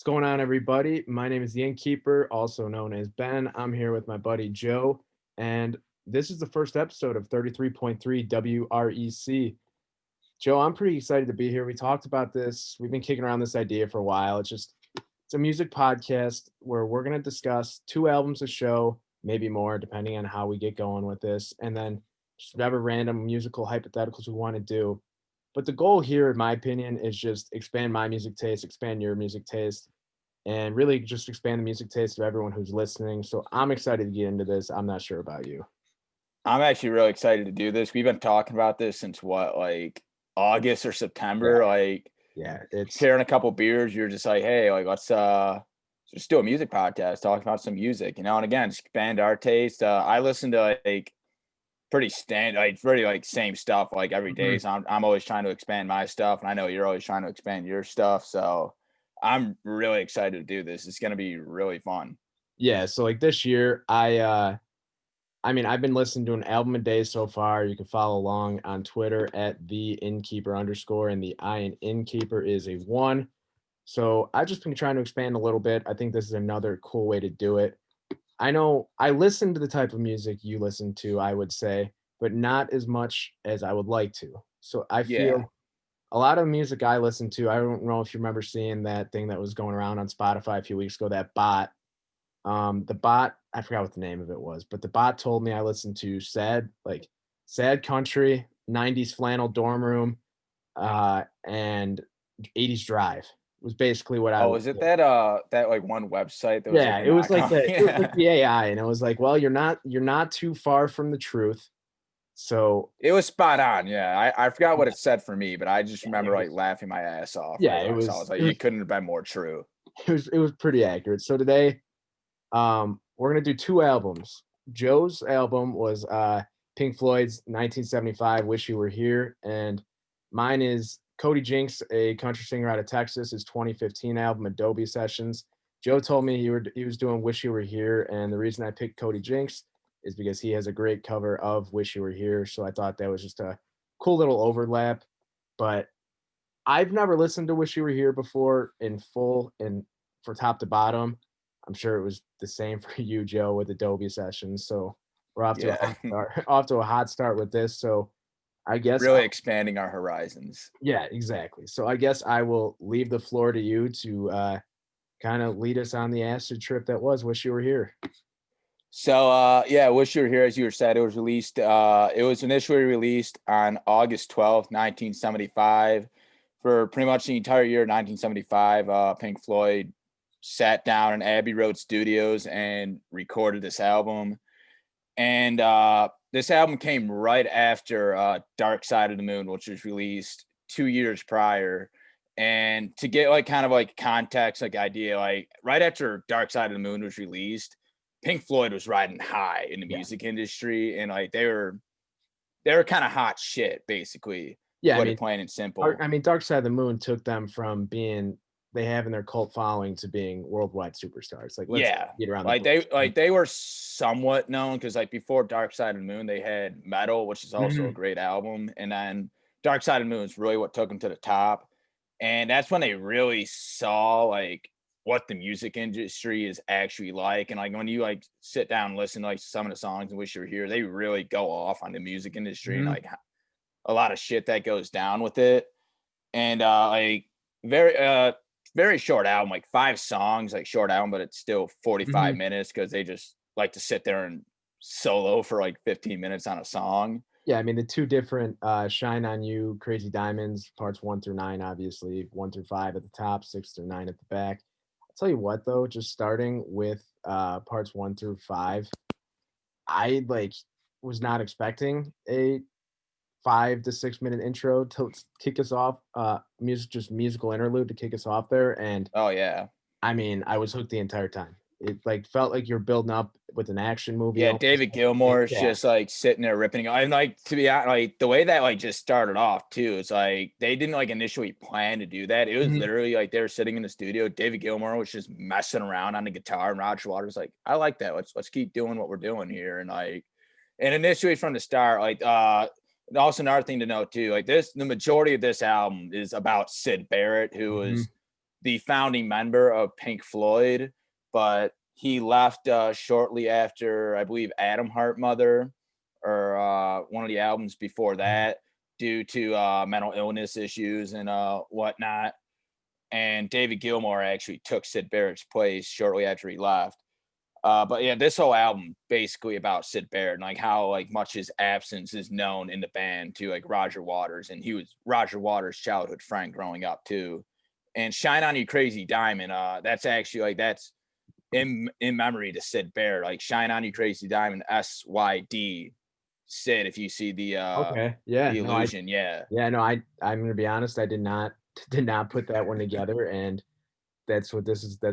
What's going on, everybody? My name is the Innkeeper, also known as Ben. I'm here with my buddy Joe, and this is the first episode of 33.3 WREC. Joe, I'm pretty excited to be here. We talked about this. We've been kicking around this idea for a while. It's a music podcast where we're going to discuss two albums a show, maybe more, depending on how we get going with this, and then just whatever random musical hypotheticals we want to do. But the goal here, in my opinion, is just expand my music taste, expand your music taste, and really just expand the music taste of everyone who's listening. So I'm excited to get into this. I'm not sure about you. I'm actually really excited to do this. We've been talking about this since like August or September. It's sharing a couple beers. You're just like, hey, like let's just do a music podcast, talk about some music, and again, expand our taste. I listen to like pretty same stuff like every day. So I'm always trying to expand my stuff, and I know you're always trying to expand your stuff. So I'm really excited to do this. It's gonna be really fun. Yeah, so like this year, I've been listening to an album a day so far. You can follow along on Twitter at the innkeeper _, and the I in innkeeper is a 1. So I've just been trying to expand a little bit. I think this is another cool way to do it. I know I listen to the type of music you listen to, I would say, but not as much as I would like to. So I Yeah. feel a lot of the music I listen to, I don't know if you remember seeing that thing that was going around on Spotify a few weeks ago, that bot. The bot, I forgot what the name of it was, but the bot told me I listened to sad country, 90s flannel dorm room, and 80s drive was basically what I Oh, was is it doing. that like one website that was like Yeah, the it was like knockoff? it was like the AI, and it was like, well, you're not too far from the truth. So It was spot on. Yeah. I forgot what it said for me, but I just yeah, remember like laughing my ass off yeah, right when I saw it. I was like, it was it couldn't have been more true. it was pretty accurate. So today, we're gonna do two albums. Joe's album was Pink Floyd's 1975 "Wish You Were Here," and mine is Cody Jinks, a country singer out of Texas, his 2015 album Adobe Sessions. Joe told me he was doing "Wish You Were Here," and the reason I picked Cody Jinks is because he has a great cover of "Wish You Were Here." So I thought that was just a cool little overlap. But I've never listened to "Wish You Were Here" before in full and for top to bottom. I'm sure it was the same for you, Joe, with Adobe Sessions. So we're off to a Yeah. hot start, off to a hot start with this. So I guess, Really expanding our horizons. yeah, exactly. So I guess I will leave the floor to you to kind of lead us on the acid trip that was "Wish You Were Here." So yeah, Wish You Were Here, as you were said, it was released, it was initially released on August 12th, 1975. For pretty much the entire year of 1975, Pink Floyd sat down in Abbey Road Studios and recorded this album. And this album came right after Dark Side of the Moon, which was released 2 years prior. And to get like kind of like context, like idea, like right after Dark Side of the Moon was released, Pink Floyd was riding high in the Yeah. music industry, and like they were kind of hot shit, basically. Yeah, Put it plain and simple. Dark Side of the Moon took them from being they having their cult following to being worldwide superstars. Like, let's Yeah, get around the like bush. they were somewhat known because like before Dark Side of the Moon, they had Metal, which is also a Mhm. great album, and then Dark Side of the Moon is really what took them to the top, and that's when they really saw like what the music industry is actually like, and like when you like sit down and listen to like some of the songs and Wish You Were Here, they really go off on the music industry and Mhm. like a lot of shit that goes down with it, and like very very short album, like 5 songs, like short album, but it's still 45 Mhm. minutes because they just like to sit there and solo for like 15 minutes on a song. Yeah, I mean, the two different, Shine On You, Crazy Diamonds, parts 1 through 9, obviously, 1 through 5 at the top, 6 through 9 at the back. I'll tell you what, though, just starting with, parts 1 through 5, I, was not expecting a 5 to 6 minute intro to kick us off, musical interlude to kick us off there, and Oh yeah. I mean, I was hooked the entire time. It, felt like you're building up with an action movie Yeah, almost. David Gilmour is Yeah. just like sitting there ripping. And like to be honest, like the way that like just started off too, it's like they didn't like initially plan to do that. It was Mhm. literally like they were sitting in the studio. David Gilmour was just messing around on the guitar, and Roger Waters like, I like that. Let's keep doing what we're doing here. And initially from the start, like also another thing to note too, like the majority of this album is about Sid Barrett, who was Mhm. the founding member of Pink Floyd, but he left shortly after, I believe, Atom Heart Mother, or one of the albums before that, due to mental illness issues and whatnot. And David Gilmour actually took Sid Barrett's place shortly after he left. But yeah, this whole album basically about Sid Barrett and like how like much his absence is known in the band to like Roger Waters, and he was Roger Waters' childhood friend growing up too. And Shine On You Crazy Diamond, that's actually like that's in memory to Sid Barrett, like Shine On You Crazy Diamond, SYD Sid, if you see Okay. Yeah. the No, I illusion, yeah. yeah, no, I'm gonna be honest, I did not put that one together, and that's what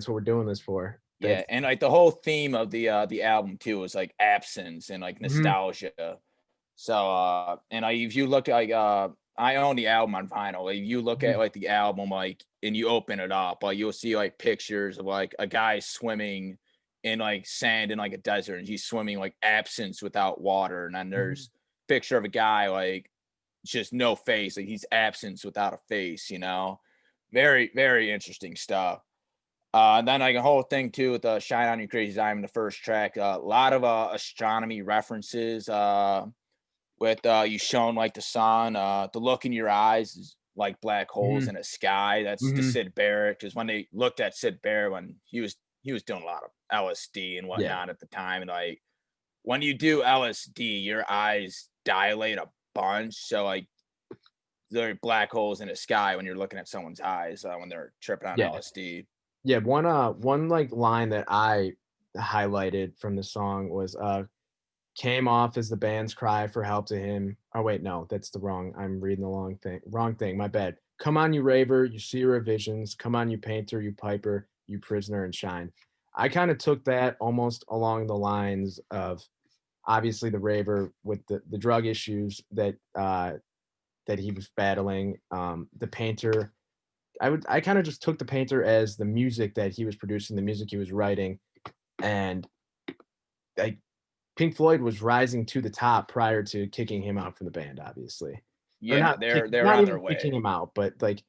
we're doing this for. Yeah, That's and like the whole theme of the album too is like absence and like mhm, nostalgia. So and like if you look at like I own the album on vinyl. Like, if you look at mhm, like the album like and you open it up, like you'll see like pictures of like a guy swimming in like sand in like a desert, and he's swimming like absence without water. And then mhm. there's picture of a guy like just no face, like he's absence without a face, Very, very interesting stuff. And then like a whole thing too with the Shine On You Crazy Diamond, the first track, a lot of astronomy references, with you shown like the sun, the look in your eyes is like black holes Mhm, in a sky. That's the mhm. Sid Barrett, because when they looked at Sid Barrett when he was doing a lot of LSD and Yeah, whatnot at the time, and like when you do LSD, your eyes dilate a bunch, so like there are black holes in the sky when you're looking at someone's eyes when they're tripping on yeah, LSD. yeah, one, like, line that I highlighted from the song was, "Came off as the band's cry for help to him." Oh, wait, no, that's the wrong I'm reading the wrong thing, my bad. "Come on, you raver, you seer of visions. Come on, you painter, you piper, you prisoner, and shine." I kinda took that almost along the lines of, obviously, the raver with the drug issues that he was battling, the painter. I kinda just took the painter as the music that he was producing, the music he was writing, and, like, Pink Floyd was rising to the top prior to kicking him out from the band, obviously. Or Yeah, not they're not on even their kicking way. him out, but, like,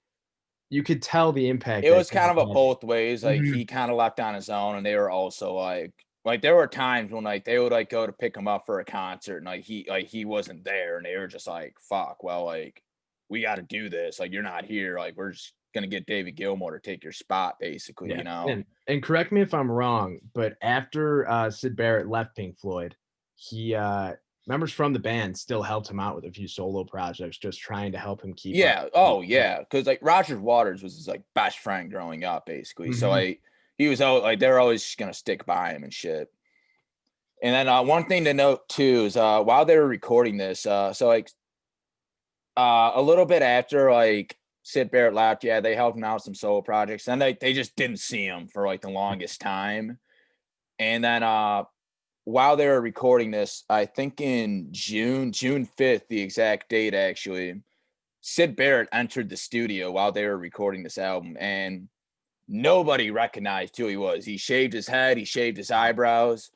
you could tell the impact It that was he kind of a had. both ways. Like Mhm, he kind of left on his own, and they were also like there were times when like they would like go to pick him up for a concert, and like he wasn't there, and they were just like, "Fuck, well, like we got to do this. Like you're not here. Like we're just gonna get David Gilmour to take your spot, basically, yeah, you know." and correct me if I'm wrong, but after, Syd Barrett left Pink Floyd, he, members from the band still helped him out with a few solo projects, just trying to help him keep up. Yeah. Oh, yeah. Because like Roger Waters was his like best friend growing up, basically. So Mhm, like he was like they were always just gonna stick by him and shit. And then one thing to note too is while they were recording this, so like a little bit after like Sid Barrett left, yeah, they helped him out with some solo projects, and they just didn't see him for like the longest time. And then while they were recording this, I think in June 5th, the exact date actually, Sid Barrett entered the studio while they were recording this album, and nobody recognized who he was. He shaved his head, he shaved his eyebrows,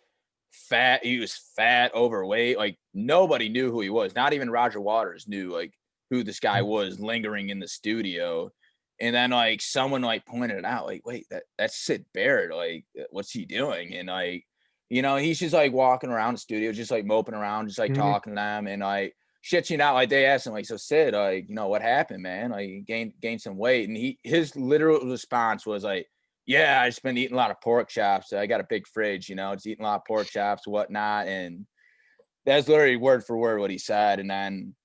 fat. He was fat, overweight. Like nobody knew who he was. Not even Roger Waters knew like who this guy was lingering in the studio. And then like someone like pointed it out, like, wait, that's Sid Barrett. Like, what's he doing? And like, he's just like walking around the studio, just like moping around, just like mhm, talking to them, and like shit, like they asked him, like, so Sid, like, what happened, man? Like, you gained some weight. And his literal response was like, yeah, I just been eating a lot of pork chops. I got a big fridge, just eating a lot of pork chops, whatnot. And that's literally word for word what he said. And then,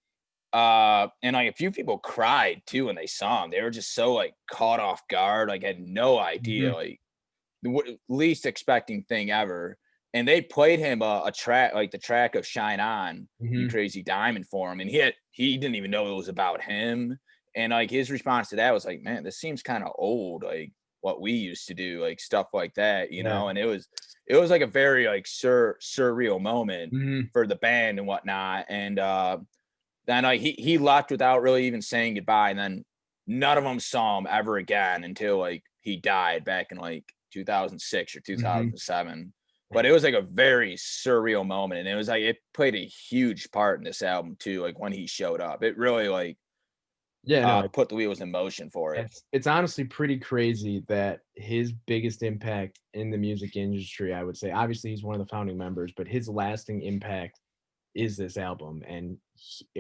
and like a few people cried too when they saw him. They were just so like caught off guard, like had no idea, mhm, like the least expecting thing ever. And they played him a track, like the track of Shine On You mhm. Crazy Diamond for him. And he didn't even know it was about him. And like his response to that was like, man, this seems kind of old. Like what we used to do, like stuff like that, Yeah, And it was like a very like surreal moment mhm, for the band and whatnot. And then like he left without really even saying goodbye. And then none of them saw him ever again until like he died back in like 2006 or mhm. 2007. But it was like a very surreal moment, and it was like it played a huge part in this album too. Like when he showed up, it really like Yeah, no, put the wheels in motion for it. it's honestly pretty crazy that his biggest impact in the music industry, I would say, obviously he's one of the founding members, but his lasting impact is this album, and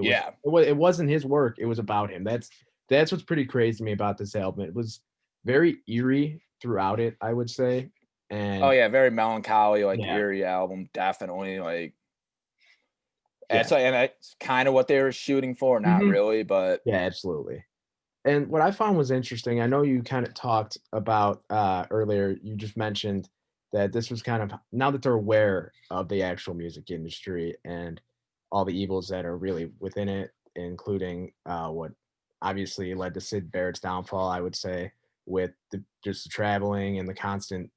Yeah. it wasn't his work, it was about him. That's what's pretty crazy to me about this album. It was very eerie throughout it, I would say, Oh and yeah, very melancholy, like yeah, eerie album, definitely. Like yeah, and that's kind of what they were shooting for, not mhm, really, but yeah, absolutely. And what I found was interesting, I know you kinda talked about, earlier, you just mentioned that this was kind of now that they're aware of the actual music industry and all the evils that are really within it, including, what obviously led to Sid Barrett's downfall, I would say, with the just the traveling and the constant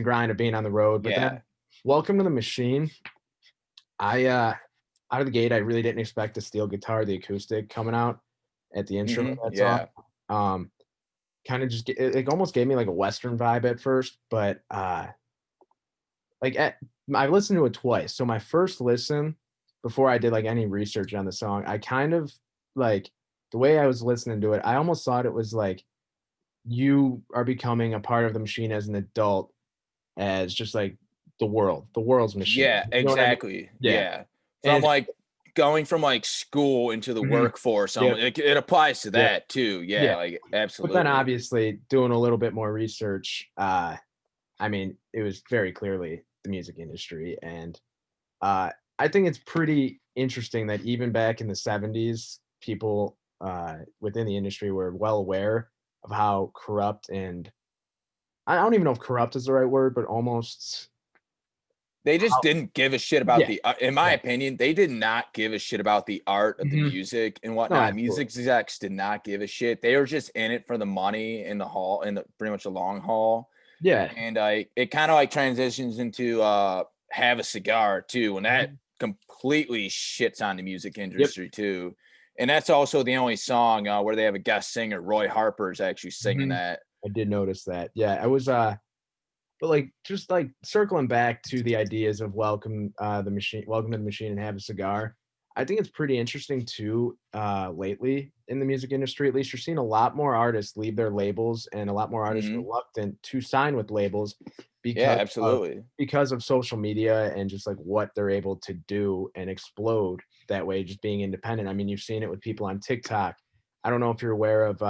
grind of being on the road, but yeah. then Welcome to the Machine, out of the gate, I really didn't expect the steel guitar, the acoustic coming out at the intro of that song. Yeah. Um, kinda just it almost gave me, like, a Western vibe at first, but, like, I listened to it twice, so my first listen, before I did, like, any research on the song, I kind of like, the way I was listening to it, I almost thought it was like, you are becoming a part of the machine as an adult, as just, like, the world's machine. Yeah, You know what I mean? exactly. Yeah, Yeah. and From it's like going from like school into the mhm, workforce, yep, it applies to yep, that too. yeah. Yeah, like But then absolutely. obviously doing a little bit more research, I mean, it was very clearly the music industry. And I think it's pretty interesting that even back in the 70s, people within the industry were well aware of how corrupt and I don't even know if corrupt is the right word, but almost They just how, didn't give a shit about yeah, the in my yeah. opinion, they did not give a shit about the art of the Mhm. music and No, whatnot. Music absolutely. execs did not give a shit. They were just in it for the money in the pretty much the long haul. Yeah. And I it kind of like transitions into Have a Cigar too, and that Mhm. completely shits on the music Yep. industry too. And that's also the only song where they have a guest singer. Roy Harper's actually singing Mhm. that. I did notice that. Yeah, I was but, like, just, like, circling back to the ideas of Welcome to the Machine and Have a Cigar, I think it's pretty interesting too, lately in the music industry, at least you're seeing a lot more artists leave their labels and a lot more artists Hmm. reluctant to sign with labels Yeah, because of absolutely. social media and just, like, what they're able to do and explode that way just being independent. I mean, you've seen it with people on TikTok. I don't know if you're aware of,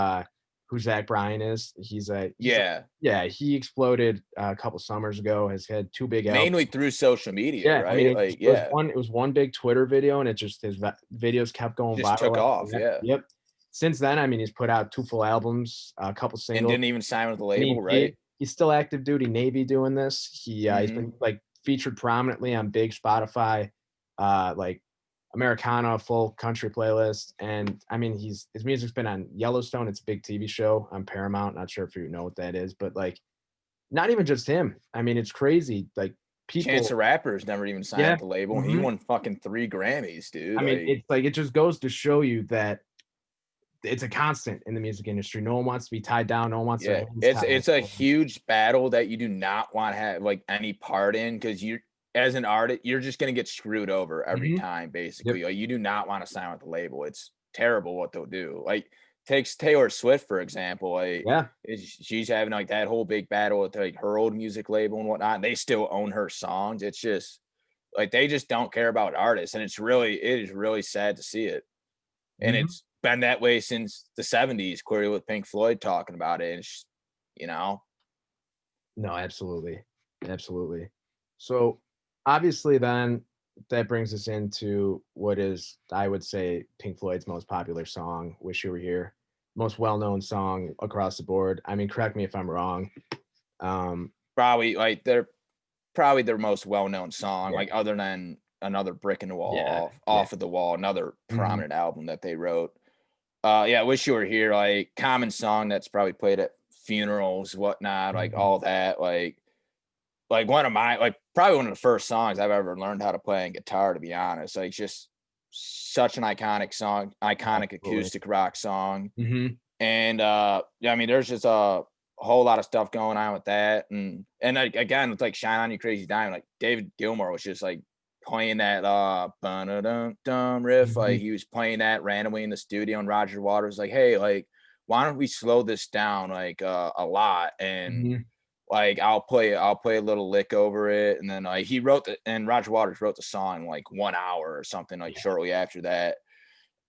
who Zach Bryan is. He's a Yeah, yeah, he exploded a couple summers ago, has had 2 big albums. mainly through social media, Yeah, I mean, right? Like, was yeah, one it was one big Twitter video, and it just his videos kept going just took viral after off. that. Yeah, Yep. Since then, I mean, he's put out 2 full albums, a couple and singles, didn't even sign with the an label, EP. right? He's still active duty Navy doing this. He's Hmm. been, like, featured prominently on big Spotify, like, Americana full country playlist, and, I mean, his music's been on Yellowstone, it's a big TV show on Paramount, not sure if you know what that is, but, like, not even just him. I mean, it's crazy, like, Chance people the Rapper's never even signed yeah, with the label, and he mhm. won fucking 3 Grammys, dude. I mean, Like, it's like, it just goes to show you that it's a constant in the music industry. No one wants to be tied down, no one wants their yeah, hands it's tied. it's a huge battle that you do not want to have like any part in because you as an artist, you're just gonna get screwed over every Mhm. time, Yep. basically. Like you do not want to sign with the label. It's terrible what they'll do. Like takes Taylor Swift, for example. Like Yeah. she's having like that whole big battle with like her old music label and whatnot. And they still own her songs. It's just like they just don't care about artists. And it is really sad to see it. And Mhm. it's been that way since the 70s, clearly with Pink Floyd talking about it. And you know, No, absolutely. Absolutely. So, obviously then, that brings us into what is, I would say, Pink Floyd's most popular song, "Wish You Were Here." Most well-known song across the board. I mean, correct me if I'm wrong. Um, probably like they're probably their most well-known song, yeah, like other than another brick in the yeah, wall yeah. off of the wall, another Mhm, prominent album that they wrote. Yeah, Wish You Were Here, like common song that's probably played at funerals, whatnot, like mhm. all that. Like one of my like probably one of the first songs I've ever learned how to play on guitar, to be honest. Like just such an iconic song, iconic Absolutely. acoustic rock song. Mhm. And yeah, I mean, there's just a whole lot of stuff going on with that. And like again, with like Shine On You Crazy Diamond, like David Gilmour was just like playing that dum riff, like Mhm. he was playing that randomly in the studio, and Roger Waters was like, hey, like, why don't we slow this down like a lot, and Mhm. like I'll play a little lick over it, and then like he wrote the and Roger Waters wrote the song in like 1 hour or something, like Yeah. shortly after that.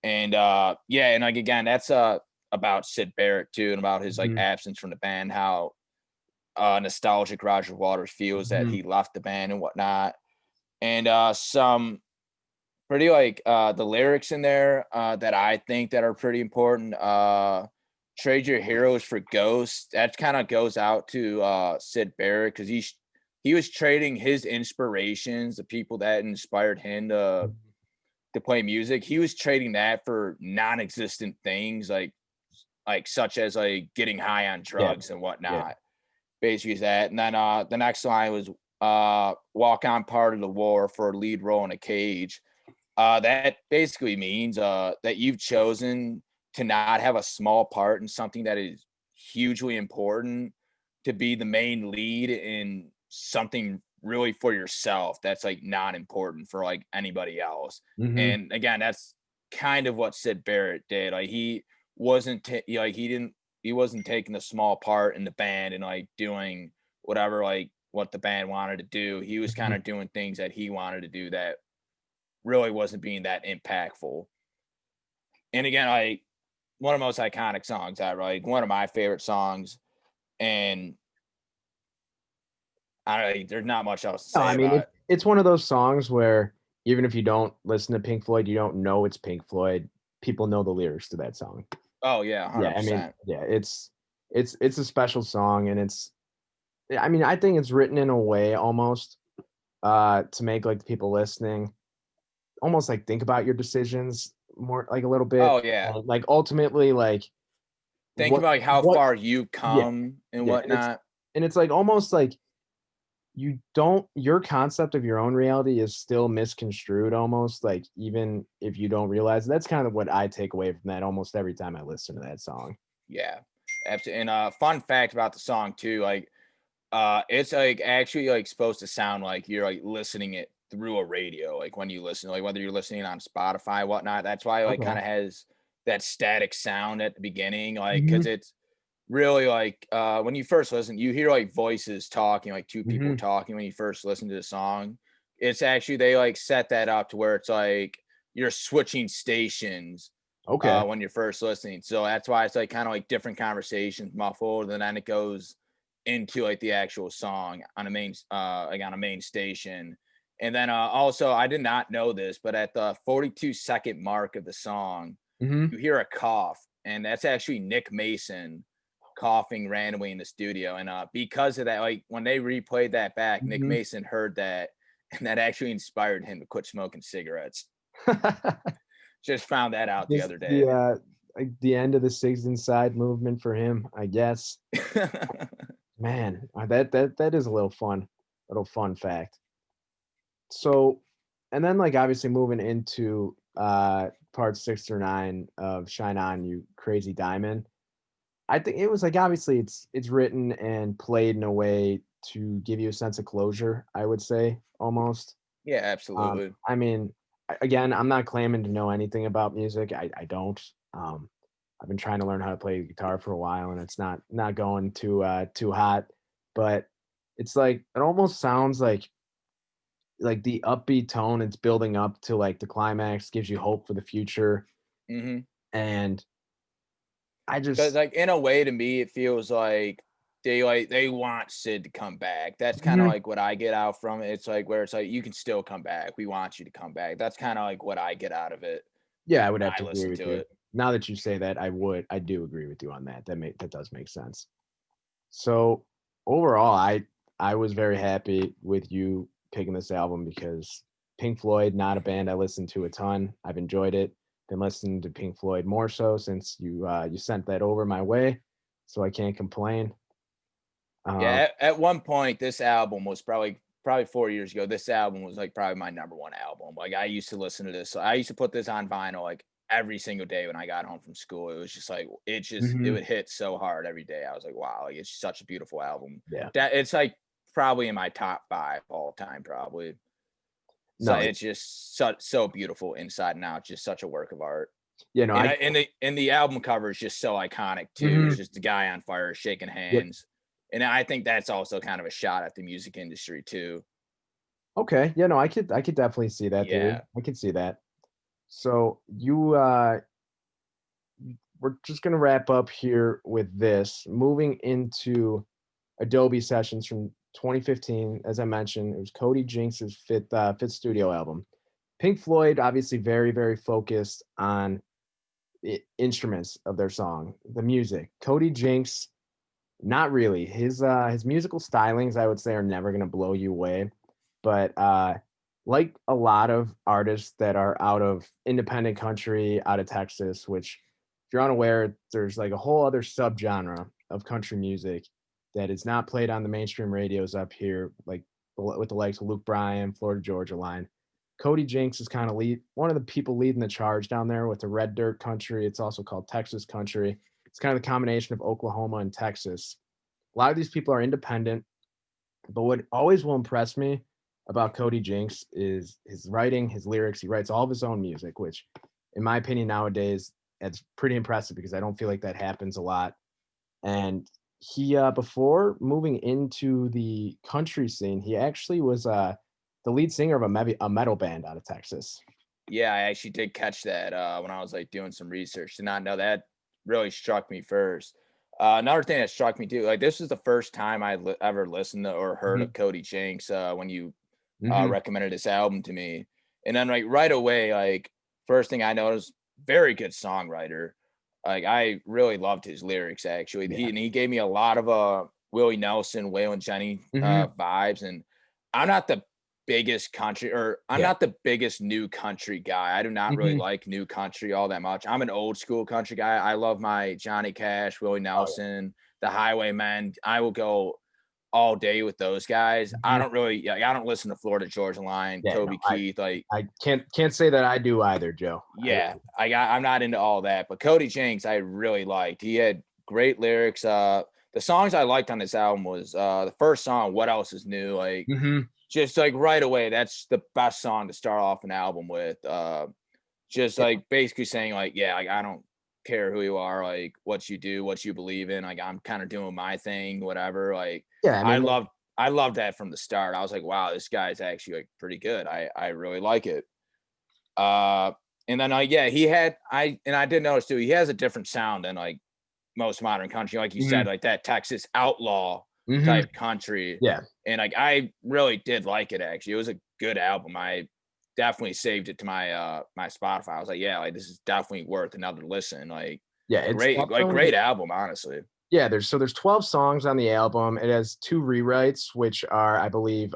And yeah, and like again, that's about Sid Barrett too, and about his like Mhm. absence from the band, how nostalgic Roger Waters feels that Mhm. he left the band and whatnot. And some pretty like the lyrics in there that I think that are pretty important. Trade your heroes for ghosts. That kind of goes out to Sid Barrett, because he was trading his inspirations, the people that inspired him to play music. He was trading that for non-existent things, like such as like getting high on Yeah. drugs and Yeah. whatnot. Basically that. And then the next line was walk on part of the war for a lead role in a cage. That basically means that you've chosen to not have a small part in something that is hugely important, to be the main lead in something really for yourself that's like not important for like anybody else. Mhm. And again, that's kind of what Sid Barrett did. Like he wasn't like he wasn't taking a small part in the band and like doing whatever like what the band wanted to do. He was kind Mhm. of doing things that he wanted to do that really wasn't being that impactful. And again, like one of the most iconic songs ever, like one of my favorite songs. And I don't know, there's not much else to No, say I mean, about it. it's one of those songs where even if you don't listen to Pink Floyd, you don't know it's Pink Floyd, people know the lyrics to that song. Oh yeah, Yeah, I mean, 100%. yeah, it's a special song, and it's yeah, I mean, I think it's written in a way almost, to make, like, the people listening almost, like, think about your decisions more like, a little bit, Oh yeah. like, ultimately, like, Think what about like how what far you've yeah, come and yeah, whatnot. and it's, like, almost like you don't your concept of your own reality is still misconstrued almost, like, even if you don't realize that's kind of what I take away from that almost every time I listen to that song. Yeah. Absolutely. And fun fact about the song too, like it's like actually like supposed to sound like you're like listening it through a radio, like when you listen, like whether you're listening on Spotify, whatnot. That's why it like Okay. kind of has that static sound at the beginning, like because Mhm, it's really like when you first listen, you hear like voices talking, like two people mhm. talking when you first listen to the song. It's actually they like set that up to where it's like you're switching stations Okay. when you're first listening. So that's why it's like kind of like different conversations muffled, and then it goes into like the actual song on a main like on a main station. And then also I did not know this, but at the 42-second mark of the song, Mhm. you hear a cough, and that's actually Nick Mason coughing randomly in the studio. And because of that, like when they replayed that back, Nick Mhm. Mason heard that, and that actually inspired him to quit smoking cigarettes. Just found that out the Just other day. like, the end of the Sigs Inside movement for him, I guess. Man, that is a little fun fact. So and then, like, obviously moving into, part 6 or 9 of Shine On You Crazy Diamond, I think it was, like, obviously, it's written and played in a way to give you a sense of closure, I would say, almost. Yeah, absolutely. I mean, again, I'm not claiming to know anything about music. I don't. I've been trying to learn how to play guitar for a while, and it's not going too hot. But it's like it almost sounds like the upbeat tone. It's building up to like the climax, gives you hope for the future, Hmm. and I Because just like in a way, to me, it feels like they want Sid to come back. That's kind of Mhm. like what I get out from it. It's like where it's like you can still come back. We want you to come back. That's kind of like what I get out of it Yeah, I would when have to I agree listen with to you. it. Now that you say that, I do agree with you on that. That does make sense. So overall, I was very happy with you picking this album because Pink Floyd, not a band I listened to a ton. I've enjoyed it. Been listening to Pink Floyd more so since you sent that over my way, so I can't complain. Um, Yeah, at one point, this album was probably 4 years ago. This album was like probably my number one album. Like I used to listen to this. I used to put this on vinyl like every single day when I got home from school. It was just like it mhm, would hit so hard every day. I was like, wow, like, it's such a beautiful album. yeah. That it's like probably in my top five all time, probably. So No, it's just so beautiful inside and out, just such a work of art. you know, And I the album cover is just so iconic too. It's mhm, just the guy on fire shaking yep. hands. And I think that's also kind of a shot at the music industry too. Okay. Yeah, no, I could definitely see that, dude. Yeah. I could see that. So we're just gonna wrap up here with this. Moving into Adobe sessions from 2015, as I mentioned, it was Cody Jinks's fifth studio album. Pink Floyd, obviously very, very focused on instruments of their song, the music. Cody Jinks, not really. His musical stylings, I would say, are never gonna blow you away. But like a lot of artists that are out of independent country, out of Texas, which if you're unaware, there's like a whole other subgenre of country music that is not played on the mainstream radios up here, like with the likes of Luke Bryan, Florida Georgia Line. Cody Jinks is kind of one of the people leading the charge down there with the red dirt country. It's also called Texas country. It's kind of the combination of Oklahoma and Texas. A lot of these people are independent, but what always will impress me about Cody Jinks is his writing, his lyrics. He writes all of his own music, which, in my opinion, nowadays, it's pretty impressive because I don't feel like that happens a lot. And he, before moving into the country scene, he actually was the lead singer of a metal band out of Texas. Yeah, I actually did catch that when I was like doing some research. Did not know that. Really struck me first. Another thing that struck me too, like this was the first time I ever listened to or heard Mhm, of Cody Jinks when you mhm, recommended this album to me, and then like right away, like first thing I noticed, very good songwriter. Like I really loved his lyrics actually. yeah, He gave me a lot of Willie Nelson, Waylon Jennings mhm, vibes, and I'm not the biggest country or I'm yeah, not the biggest new country guy. I do not really mhm, like new country all that much. I'm an old school country guy. I love my Johnny Cash, Willie oh, yeah, Nelson, the Highwaymen. I will go all day with those guys. I mhm, don't really like, I don't listen to Florida Georgia Line, yeah, no, Toby Keith. Like, I can't say that I do either, Joe. I yeah, I'm not into all that. But Cody Jinks, I really liked. He had great lyrics. The songs I liked on this album was the first song, What Else Is New? Like mhm, just like right away, that's the best song to start off an album with. Just yeah, like basically saying, like, yeah, like I don't care who you are, like what you do, what you believe in. Like I'm kind of doing my thing, whatever. Like yeah, I I mean, loved I loved that from the start. I was like, wow, this guy's actually like pretty good. I really like it. Uh and then yeah, I did notice too, he has a different sound than like most modern country, like you said, mhm, like that Texas outlaw mhm, type country. yeah, And like I really did like it actually. It was a good album. I definitely saved it to my my Spotify. I was like, yeah, like this is definitely worth another listen. yeah, it's Great definitely album, honestly. yeah, there's 12 songs on the album. It has 2 rewrites, which are, I believe,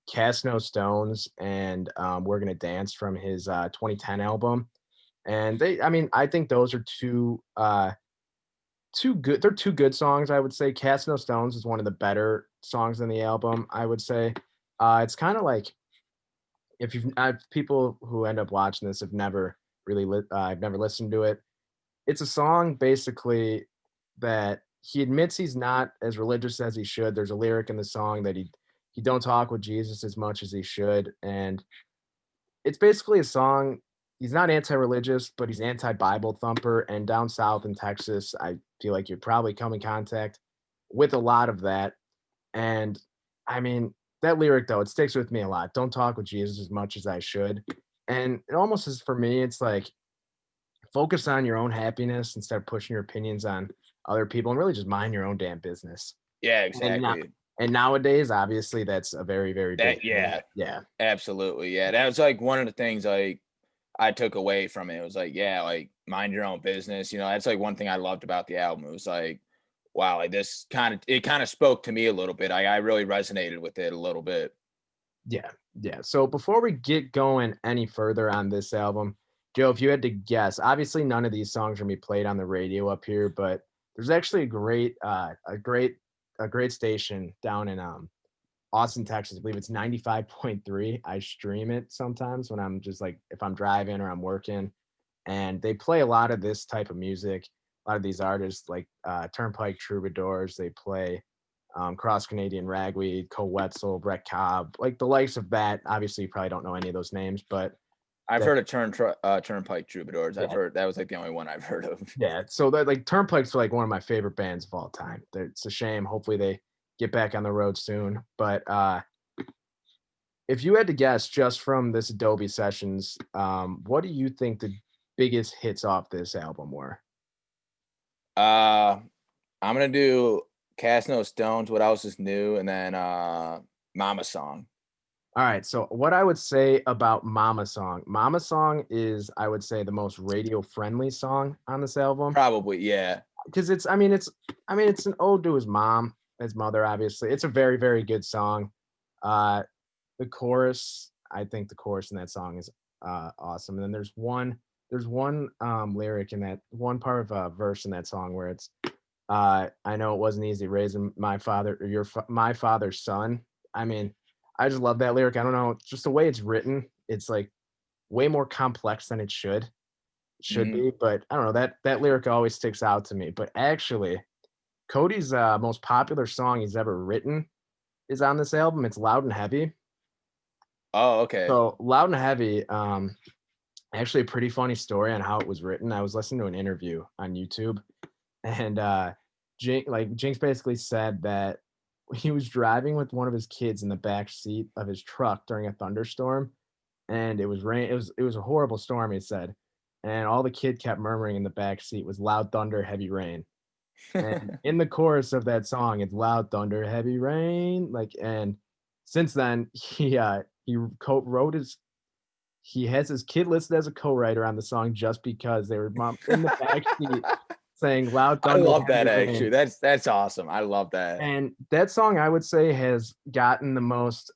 Cast No Stones and, We're Gonna Dance from his, 2010 album, and I mean, I think those are 2 good they're 2 good songs, I would say. Cast No Stones is one of the better songs on the album, I would say. It's kinda like if you've people who end up watching this have never really I've never listened to it. It's a song basically that he admits he's not as religious as he should. There's a lyric in the song that he don't talk with Jesus as much as he should, and it's basically a song. He's not anti-religious, but he's anti-Bible thumper. And down south in Texas, I feel like you'd probably come in contact with a lot of that. And I mean, that lyric though, it sticks with me a lot. Don't talk with Jesus as much as I should. And it almost is for me, it's like focus on your own happiness instead of pushing your opinions on other people and really just mind your own damn business. Yeah, And now exactly. and nowadays, obviously, that's a very, very big That thing. yeah, Yeah. absolutely. Yeah. That was like one of the things like I took away from it. It was like, yeah, like mind your own business. You know, that's like one thing I loved about the album. It was like, wow, like this kind of spoke to me a little bit. I really resonated with it a little bit. Yeah. Yeah. So before we get going any further on this album, Joe, if you had to guess, obviously none of these songs are gonna be played on the radio up here, but there's actually a great station down in Austin, Texas. I believe it's 95.3. I stream it sometimes when I'm just like if I'm driving or I'm working, and they play a lot of this type of music. A lot of these artists like Turnpike Troubadours. They play Cross Canadian Ragweed, Cole Wetzel, Brett Cobb, like the likes of that. Obviously, you probably don't know any of those names, but I've heard of Turnpike Troubadours. yeah, I've heard that was like the only one I've heard of. yeah. So that like Turnpike's like one of my favorite bands of all time. It's a shame. Hopefully they get back on the road soon. But if you had to guess just from this Adobe sessions, what do you think the biggest hits off this album were? Uh, I'm gonna do Cast No Stones. What else is new? And then Mama Song. All right. So what I would say about Mama Song is I would say the most radio friendly song on this album. Probably, yeah. Because it's it's an ode to his mom, his mother, obviously. It's a very, very good song. The chorus, I think the chorus in that song is awesome. And then there's one lyric in that one part of a verse in that song where it's I know it wasn't easy raising my father or my father's son. I mean, I just love that lyric. I don't know, just the way it's written, it's like way more complex than it should Mhm. be, but I don't know, that lyric always sticks out to me. But actually, Cody's most popular song he's ever written is on this album. It's Loud and Heavy. Oh, okay. So Loud and Heavy, actually a pretty funny story on how it was written. I was listening to an interview on YouTube, and Jinks basically said that he was driving with one of his kids in the back seat of his truck during a thunderstorm, and it was rain. It was a horrible storm, he said, and all the kid kept murmuring in the back seat was "loud thunder, heavy rain." And in the chorus of that song, it's "loud thunder, heavy rain." Like, and since then, he wrote his he has his kid listed as a co-writer on the song just because they were mom in the back seat saying "loud I thunder, love heavy that actually. rain." That's awesome. I love that. And that song, I would say, has gotten the most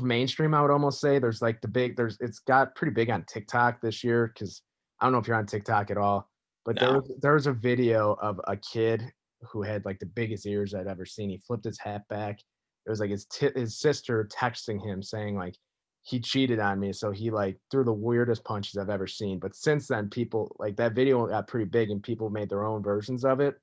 mainstream, I would almost say. There's like it's got pretty big on TikTok this year because I don't know if you're on TikTok at all, but No. there was a video of a kid who had like the biggest ears I'd ever seen. He flipped his hat back. It was like his sister texting him saying like he cheated on me, so he like threw the weirdest punches I've ever seen. But since then, people like that video got pretty big and people made their own versions of it.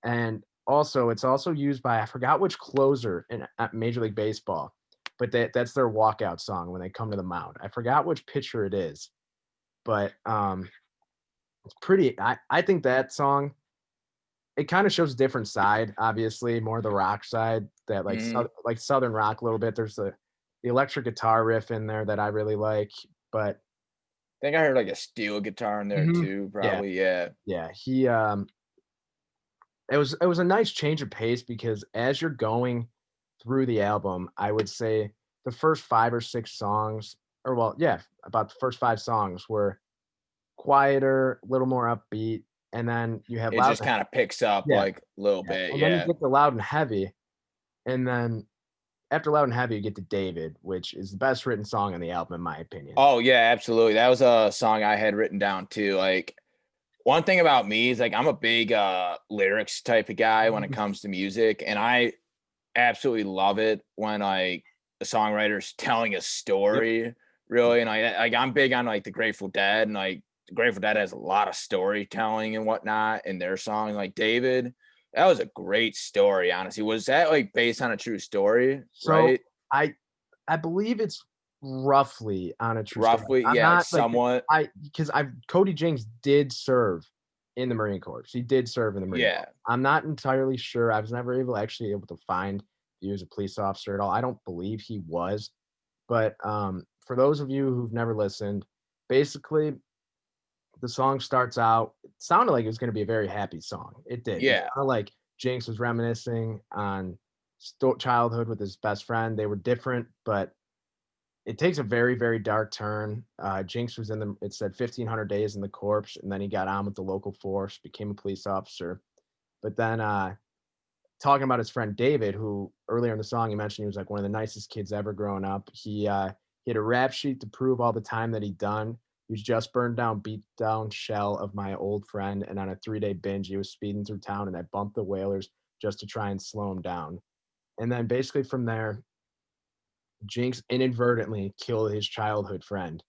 And also, it's also used by I forgot which closer in at Major League Baseball, but that's their walkout song when they come to the mound. I forgot which pitcher it is, but it's pretty. I think that song it kind of shows a different side, obviously, more the rock side that like Mhm. like southern rock a little bit. There's the electric guitar riff in there that I really like, but I think I heard like a steel guitar in there Mhm. too, Yeah, probably. Yeah. yeah, it was a nice change of pace because as you're going through the album, I would say the first 5 or 6 songs or well, yeah, about the first 5 songs were quieter, a little more upbeat, and then you have It loud just kind of picks up yeah, like a little yeah, bit. and then you Yeah. get to Loud and Heavy, and then after Loud and Heavy, you get to David, which is the best written song on the album in my opinion. Oh yeah, absolutely. That was a song I had written down too. Like one thing about me is like I'm a big lyrics type of guy when it Mhm. comes to music, and I absolutely love it when like a songwriter's telling a Yep. story, really. And I'm big on like the Grateful Dead, and like the Grateful Dead has a lot of storytelling and whatnot in their song. Like David, that was a great story, honestly. Was that like based on a true story, So, right? I I believe it's roughly on a true story. Roughly, I'm yeah, like not like somewhat. because I Cody Jinks did serve in the Marine Corps. He did serve in the Marine Corps. Yeah. I'm not entirely sure. I was never able to find if he was a police officer at all. I don't believe he was. But for those of you who've never listened, basically the song starts out. It sounded like it was going to be a very happy song. It did. It Yeah. sounded like Jinx was reminiscing on childhood with his best friend. They were different, but it takes a very, very dark turn. Jinx was in it said 1,500 days in the corpse, and then he got on with the local force, became a police officer. But then talking about his friend David, who earlier in the song he mentioned he was like one of the nicest kids ever growing up. He had a rap sheet to prove all the time that he'd done. He was just burned down, beat down shell of my old friend, and on a 3-day binge, he was speeding through town, and I bumped the whalers just to try and slow him down. And then basically from there, Jinx inadvertently killed his childhood friend,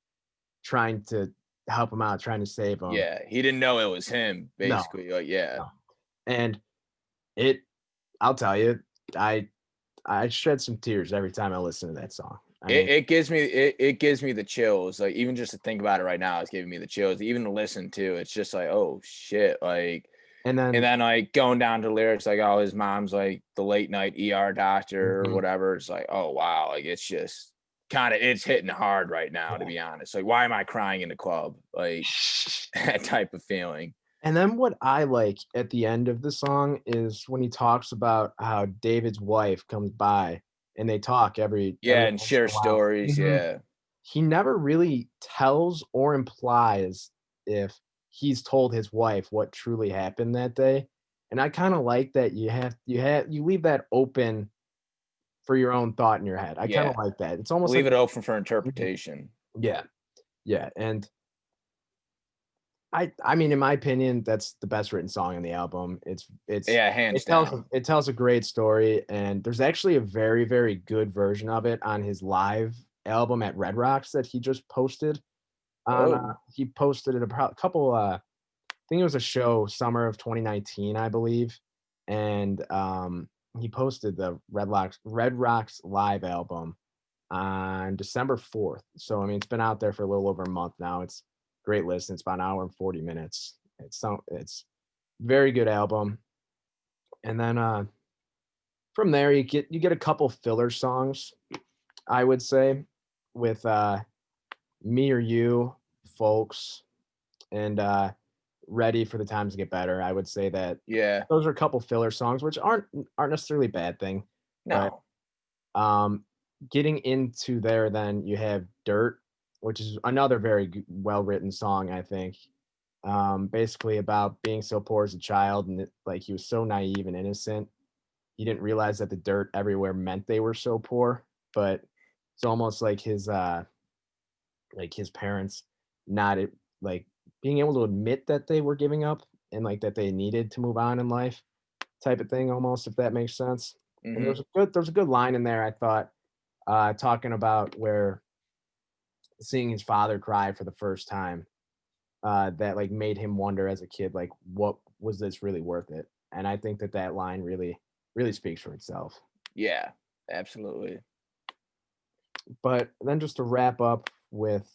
trying to help him out, trying to save him. Yeah. He didn't know it was him, No, basically. Like, yeah. no. And it I'll tell you, I shed some tears every time I listen to that song. I mean, It gives me the chills. Like even just to think about it right now, it's giving me the chills. Even to listen to, it's just like, oh shit. Like and and then then like going down to lyrics like, oh, his mom's like the late night ER doctor or mhm, whatever. It's like, oh wow, like it's just kind of it's hitting hard right now, to yeah. be honest. Like, why am I crying in the club? Like that type of feeling. And then what I like at the end of the song is when he talks about how David's wife comes by and they talk every Yeah, and once share in a while. stories. Mhm. Yeah. He never really tells or implies if he's told his wife what truly happened that day, and I kinda like that you leave that open for your own thought in your head. I kinda Yeah. like that. It's almost Leave like it open for mhm. interpretation. Yeah, yeah, and I mean, in my opinion, that's the best written song on the album. Yeah, hands down. It tells a great story, and there's actually a very, very good version of it on his live album at Red Rocks that he just posted on, Oh, he posted it a couple, I think it was a show summer of 2019, I believe, and, he posted the Red Rocks live album on December 4th. So, I mean, it's been out there for a little over a month now. It's great listen. It's about an hour and 40 minutes. It's very good album. And then from there you get a couple filler songs, I would say, with Me or You, Folks, and Ready for the Times to Get Better. I would say that yeah. those are a couple filler songs, which aren't necessarily a bad thing. But No. Um, getting into there, then you have Dirt, which is another very well-written song, I think. Basically about being so poor as a child and like he was so naive and innocent. He didn't realize that the dirt everywhere meant they were so poor, but it's almost like his parents not like being able to admit that they were giving up and like that they needed to move on in life type of thing almost, if that makes sense. And Mhm. there's a good line in there, I thought, talking about where seeing his father cry for the first time, that like made him wonder as a kid, like, what was this really worth it? And I think that that line really speaks for itself. Yeah, absolutely. But then just to wrap up with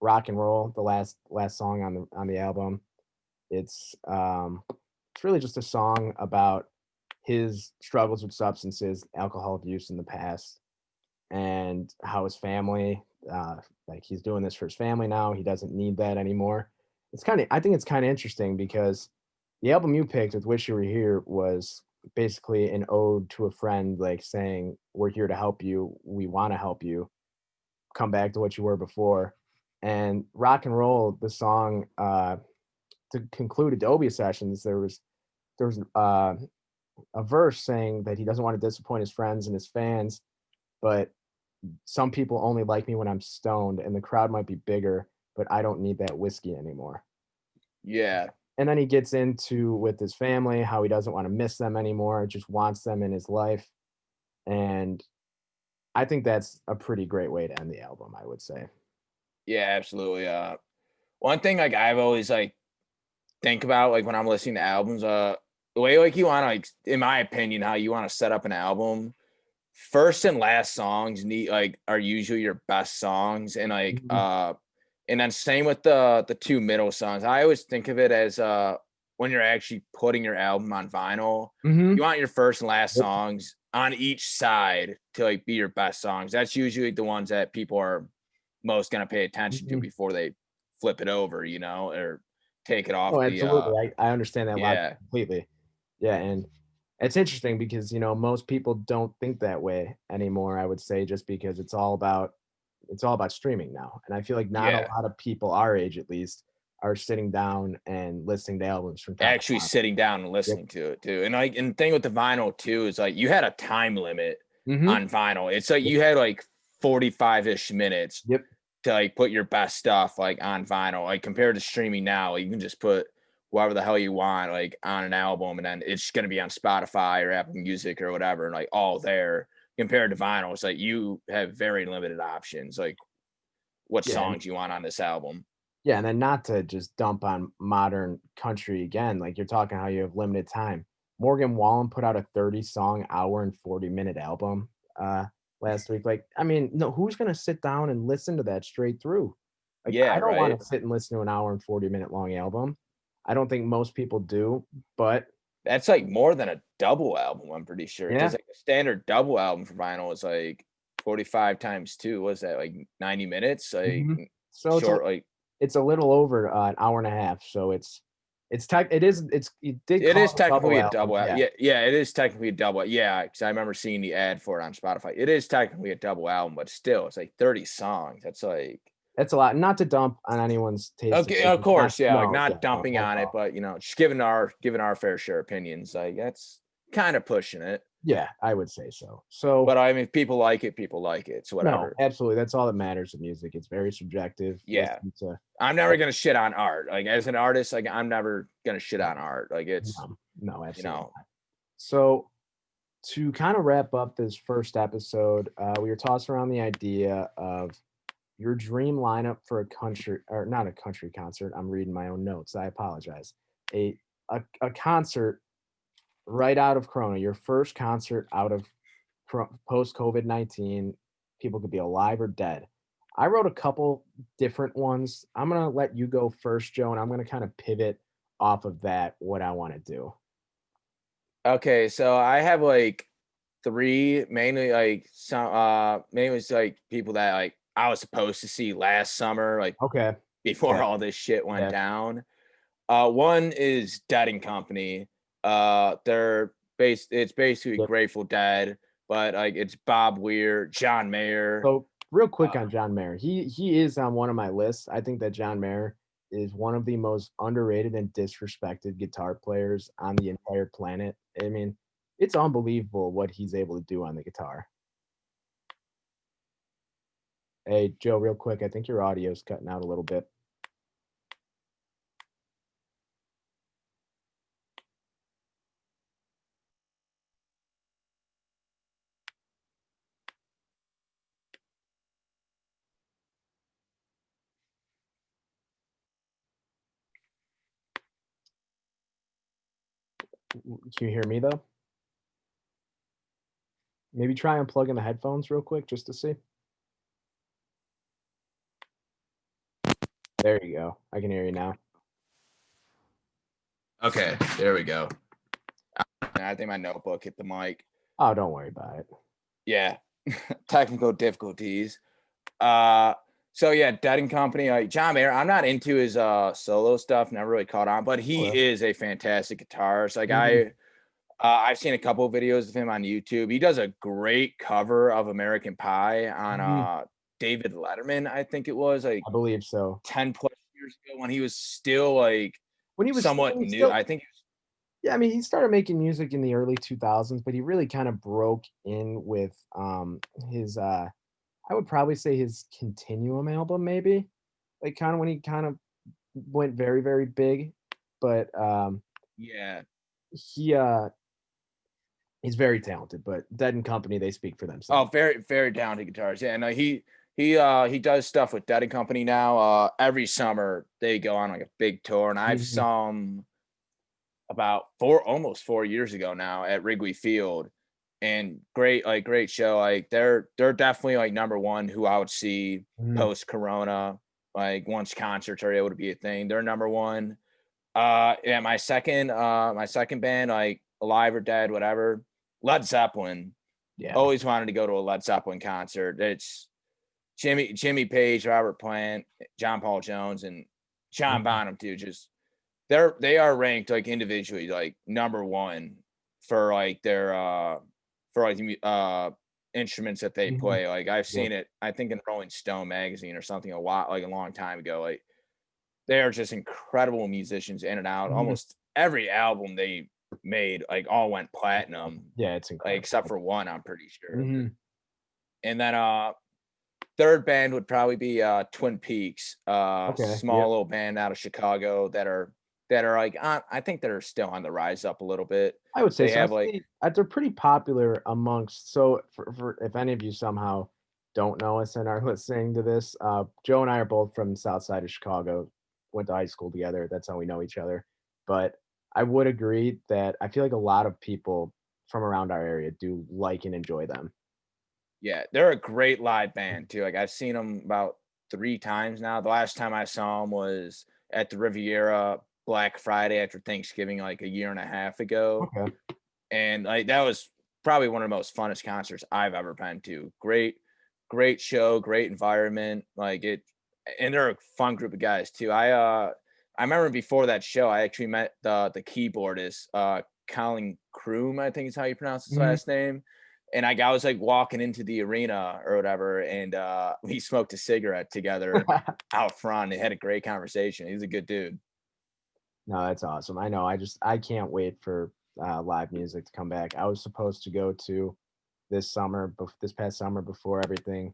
rock and roll, the last song on the album, it's really just a song about his struggles with substances, alcohol abuse in the past, and how his family, like he's doing this for his family now. He doesn't need that anymore. I think it's kind of interesting because the album you picked with Wish You Were Here was basically an ode to a friend, like saying, we're here to help you. We want to help you come back to what you were before. And rock and roll, the song, to conclude Adobe sessions, there was a verse saying that he doesn't want to disappoint his friends and his fans, but some people only like me when I'm stoned, and the crowd might be bigger, but I don't need that whiskey anymore. Yeah. And then he gets into with his family, how he doesn't want to miss them anymore, just wants them in his life. And I think that's a pretty great way to end the album, I would say. Yeah, absolutely. One thing like I've always like think about like when I'm listening to albums, the way like you want to like, in my opinion, how you want to set up an album. First and last songs need like are usually your best songs, and like Mhm. and then same with the two middle songs. I always think of it as when you're actually putting your album on vinyl, you Mhm. want your first and last Yep. songs on each side to like be your best songs. That's usually the ones that people are most gonna pay attention to Mhm. before they flip it over, or take it off Oh, the absolutely. I understand that logic yeah. completely. Yeah, and it's interesting because, most people don't think that way anymore, I would say, just because it's all about streaming now, and I feel like not a Yeah. lot of people our age, at least, are sitting down and listening to albums from top to Actually bottom. sitting down and Yep. listening to it too. And like and the thing with the vinyl too is like you had a time limit Mhm. on vinyl. It's like Yep. you had like 45-ish minutes Yep. to like put your best stuff like on vinyl. Like compared to streaming now, like, you can just put whatever the hell you want like on an album, and then it's gonna be on Spotify or Apple Music or whatever, and like all there. Compared to vinyl, it's like you have very limited options, like what Yeah, and songs you want on this album. then not to just dump on modern country again, like, you're talking how you have limited time. Morgan Wallen put out a 30-song, hour and 40-minute album, last week. Like, I mean, no, who's gonna sit down and listen to that straight through? Like, Yeah, I don't right. wanna sit and listen to an hour and 40-minute long album. I don't think most people do, but That's like more than a double album, I'm pretty sure. Because yeah. like a standard double album for vinyl is like 45 times 2. What's that, like 90 minutes? Like Mhm. So short, like it's a little over, an hour and a half, so it's tech it is it's it did it call is it a double technically a album, double. yeah. Yeah, yeah, it is technically a double. Yeah, because I remember seeing the ad for it on Spotify. It is technically a double album, but still, it's like 30 songs. That's like That's a lot, not to dump on anyone's taste in okay, of music, not course, yeah, like no, yeah, not no, dumping not at on it, all. but just giving our fair share opinions. Like that's kind of pushing it. Yeah, I would say so. So But I mean, if people like it, people like it. It's no, whatever. absolutely, that's all that matters in music, it's very subjective, Yeah. listen to I'm never gonna shit on art. Like as an artist, like I'm never gonna shit on art. Like it's no, no, you absolutely know, not. So, to kinda wrap up this first episode, we were tossing around the idea of your dream lineup for a country or not a country concert, I'm reading my own notes, I apologize. A a concert right out of Corona, your first concert out of post COVID-19, people could be alive or dead. I wrote a couple different ones. I'm gonna let you go first, Joe, and I'm gonna kind of pivot off of that what I want to do. okay. So I have like three mainly like some mainly it's like people that like I was supposed to see last summer, like Okay. before Yeah. all this shit went Yeah. down. One is Dead and Company. It's basically Yep. Grateful Dead, but like it's Bob Weir, John Mayer. So real quick Uh, on John Mayer, he is on one of my lists. I think that John Mayer is one of the most underrated and disrespected guitar players on the entire planet. I mean, it's unbelievable what he's able to do on the guitar. Hey, Joe, real quick, I think your audio's cutting out a little bit. Can you hear me though? Maybe try unplugging the headphones real quick just to see. There you go. I can hear you now. okay, there we go. I think my notebook hit the mic. Oh, don't worry about it. Yeah, technical difficulties. Uh, so yeah, Dead and Company. John Mayer. I'm not into his solo stuff. Never really caught on, but he Okay. is a fantastic guitarist. Like Mhm. I've seen a couple of videos of him on YouTube. He does a great cover of American Pie on Mhm. David Letterman. I think it was like I believe so. 10 plus years ago when he was still like When somewhat he new. still I think yeah, I mean, he started making music in the early 2000s, but he really kind of broke in with, his, I would probably say his Continuum album maybe? Like, kinda when he kind of went very, very big, but, yeah. he, he's very talented, but Dead& and Company, they speak for Oh, themselves. very, very talented guitarist. Yeah, no, he does stuff with Dead and Company now. Every summer they go on like a big tour, and I've Mhm. saw 'em about almost 4 years ago now at Wrigley Field, and great show. Like they're definitely like number one who I would see Mhm. post Corona. Like once concerts are able to be a thing, they're number one. Yeah, my second band, like alive or dead, whatever. Led Zeppelin. Yeah. Always wanted to go to a Led Zeppelin concert. It's Jimmy Page, Robert Plant, John Paul Jones, and John Mhm. Bonham too. Just they are ranked like individually like number one for like their for like instruments that they Mhm. play. Like I've Yep. seen it, I think in Rolling Stone magazine or something a long time ago. Like they are just incredible musicians in and out. Mhm. Almost every album they made like all went platinum, Yeah, it's like incredible. except for one, I'm pretty sure. Mhm. And then third band would probably be Twin Peaks, Okay, small yep. little band out of Chicago that are like I think they're still on the rise up a little bit. I would say They so. I have like see they're pretty popular amongst so for if any of you somehow don't know us and are listening to this, Joe and I are both from the south side of Chicago, went to high school together, that's how we know each other, but, I would agree that I feel like a lot of people from around our area do like and enjoy them. Yeah, they're a great live band too. Like I've seen them about 3 times now. The last time I saw them was at the Riviera Black Friday after Thanksgiving, like a year and a half ago. Okay. And like that was probably one of the most funnest concerts I've ever been to. Great show, great environment. Like it, and they're a fun group of guys too. I remember before that show, I actually met the keyboardist, Colin Kroom, I think is how you pronounce his Mhm. last name. And I was like walking into the arena or whatever, and we smoked a cigarette together out front. And had a great conversation. He's a good dude. No, that's awesome. I know. I can't wait for live music to come back. I was supposed to go to this past summer before everything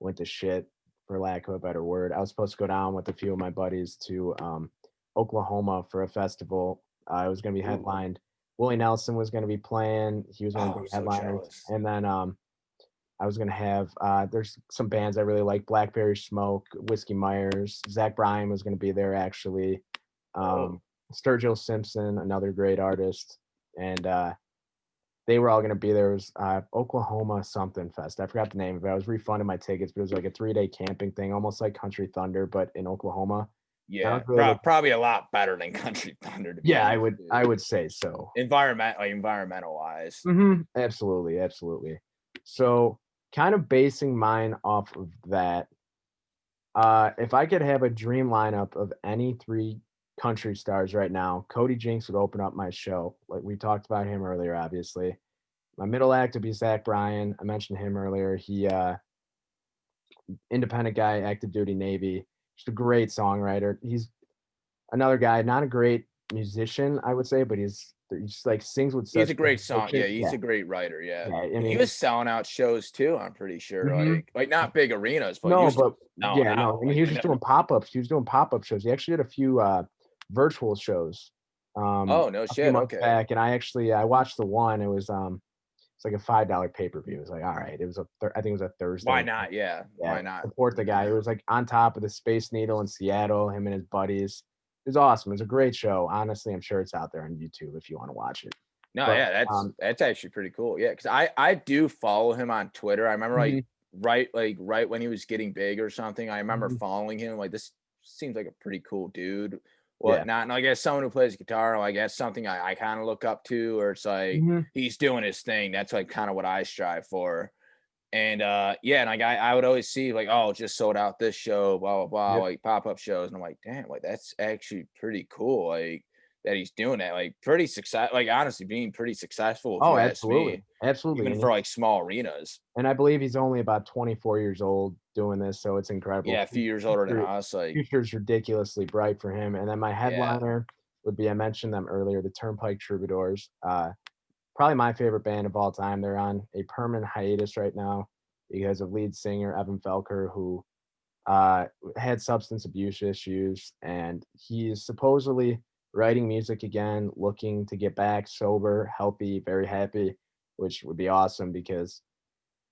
went to shit, for lack of a better word. I was supposed to go down with a few of my buddies to Oklahoma for a festival. It was going to be Ooh, headlined. Willie Nelson was going to be playing. He was one of oh, the I'm big so headliners. jealous. And then I was gonna have there's some bands I really like, Blackberry Smoke, Whiskey Myers, Zach Bryan was gonna be there actually, Oh, um, Sturgill Simpson, another great artist, and they were all gonna be there. It was Oklahoma something fest. I forgot the name of it. I was refunding my tickets, but it was like a 3-day camping thing, almost like Country Thunder, but in Oklahoma. I yeah, was really looking. probably a lot better than Country Thunder, to be Yeah, honest. I would say so. Environmental wise. Absolutely, absolutely. So, kind of basing mine off of that, if I could have a dream lineup of any 3 country stars right now, Cody Jinks would open up my show. Like, we talked about him earlier, obviously. My middle act would be Zach Bryan. I mentioned him earlier. He, independent guy, active duty Navy. Just a great songwriter. He's another guy, not a great musician, I would say, but he just, like, sings with He's such a great song. conviction. Yeah, he's Yeah, a great writer. Yeah, yeah, I and he mean, was selling out shows too. I'm pretty sure. mhm. Like not big arenas, but he No, was but selling yeah, no, out. I mean, Like he was I just know. doing pop-ups. He was doing pop-up shows. He actually did a few, virtual shows, Oh no a few shit. months Okay. back, and I watched the one. It's like a $5 pay-per-view. It was like, alright. It was I think it was a Why Thursday night. not? Yeah. Yeah, Why not? support the guy. It was, like, on top of the Space Needle in Seattle, him and his buddies. It was awesome. It was a great show. Honestly, I'm sure it's out there on YouTube if you wanna watch it. No, But, yeah, that's actually pretty cool. Yeah, because I do follow him on Twitter. I remember mhm, right when he was getting big or something. I remember mhm, following him. Like this seems like a pretty cool dude. yeah, Whatnot. And I guess someone who plays guitar, like that's something I kind of look up to, or it's like mhm, he's doing his thing. That's like kind of what I strive for. And yeah, and like I would always see like, oh, just sold out this show, blah blah blah, yep, like pop-up shows. And I'm like, damn, like that's actually pretty cool. Like that he's doing that. Like pretty success, like honestly being pretty successful if oh, you ask absolutely, me, absolutely, even and for like small arenas. And I believe he's only about 24 years old doing this, so it's incredible. Yeah, a few years older than Future us. Like, future's ridiculously bright for him, and then my yeah. headliner would be I mentioned them earlier, the Turnpike Troubadours, probably my favorite band of all time. They're on a permanent hiatus right now because of lead singer Evan Felker, who, had substance abuse issues, and he is supposedly writing music again, looking to get back sober, healthy, very happy, which would be awesome because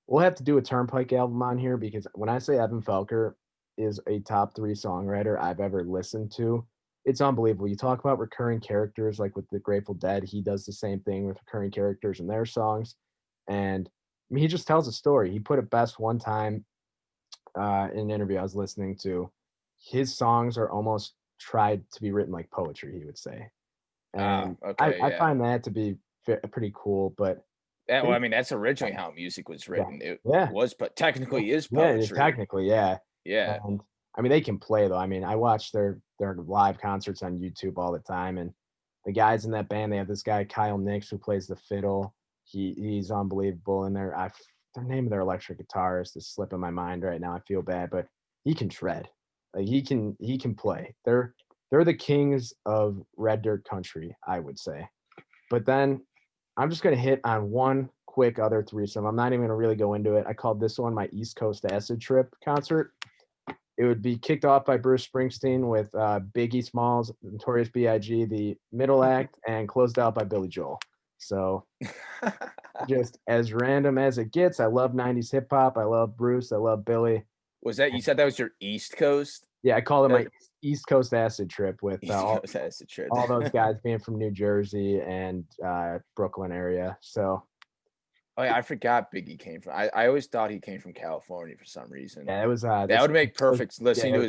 we'll have to do a Turnpike album on here because when I say Evan Felker is a top 3 songwriter I've ever listened to, it's unbelievable. You talk about recurring characters, like with the Grateful Dead, he does the same thing with recurring characters in their songs, and, I mean, he just tells a story. He put it best one time, in an interview I was listening to. His songs are almost tried to be written like poetry, he would say, Ah, and okay, I yeah. find that to be pretty cool, but Yeah, well, they I mean, that's originally how music was yeah, written. It yeah. was, but Yeah, technically is yeah, yeah, poetry. technically, yeah, Yeah. and, I mean, they can play, though. I mean, I watch their live concerts on YouTube all the time, and the guys in that band, they have this guy, Kyle Nix, who plays the fiddle. He's unbelievable, and the name of their electric guitarist is slipping my mind right now, I feel bad, but he can shred. Like, he can play. They're the kings of red dirt country, I would say. But then I'm just gonna hit on one quick other threesome. I'm not even gonna really go into it. I called this one my East Coast Acid Trip concert. It would be kicked off by Bruce Springsteen with Biggie Smalls, Notorious B.I.G., the middle act, and closed out by Billy Joel. So just as random as it gets. I love 90s hip hop. I love Bruce. I love Billy. Was that you said that was your East Coast? Yeah, I call it my That East Coast acid trip with That's the trip. all those guys being from New Jersey and Brooklyn area. So Oh yeah, I forgot Biggie came from. I always thought he came from California for some reason. yeah, it was That would make perfect listening yeah,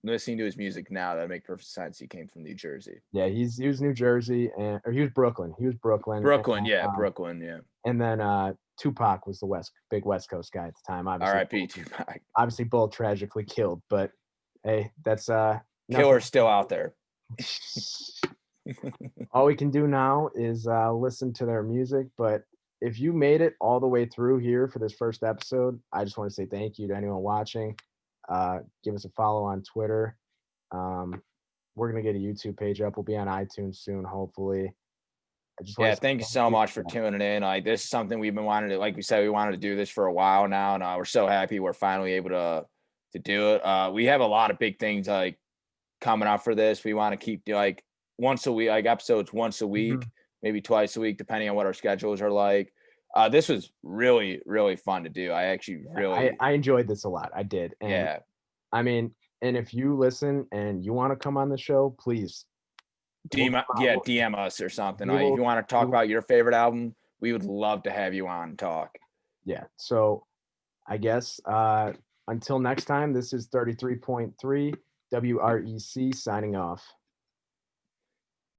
to his music now. That'd make perfect sense. He came from New Jersey. yeah, he was New Jersey or he was Brooklyn. He was Brooklyn. Brooklyn, yeah, Brooklyn, yeah. And then Tupac was the big West Coast guy at the time. Obviously, R.I.P. Tupac. obviously both tragically killed, but hey, that's Killer's still out there. all we can do now is listen to their music. But if you made it all the way through here for this first episode, I just want to say thank you to anyone watching. Give us a follow on Twitter. We're gonna get a YouTube page up. We'll be on iTunes soon, hopefully. Thank you so much for tuning in. Like, this is something we've been wanting to, like we said, we wanted to do this for a while now, and we're so happy we're finally able to do it. We have a lot of big things like coming up for this. We want to keep like once a week, like episodes once a week, maybe twice a week, depending on what our schedules are like. This was really, really fun to do. I actually I enjoyed this a lot. I did. And yeah. I mean, and if you listen and you want to come on the show, please DM us or something. Like, if you want to talk about your favorite album, we would love to have you on and talk. Yeah. So I guess until next time, this is 33.3 WREC signing off.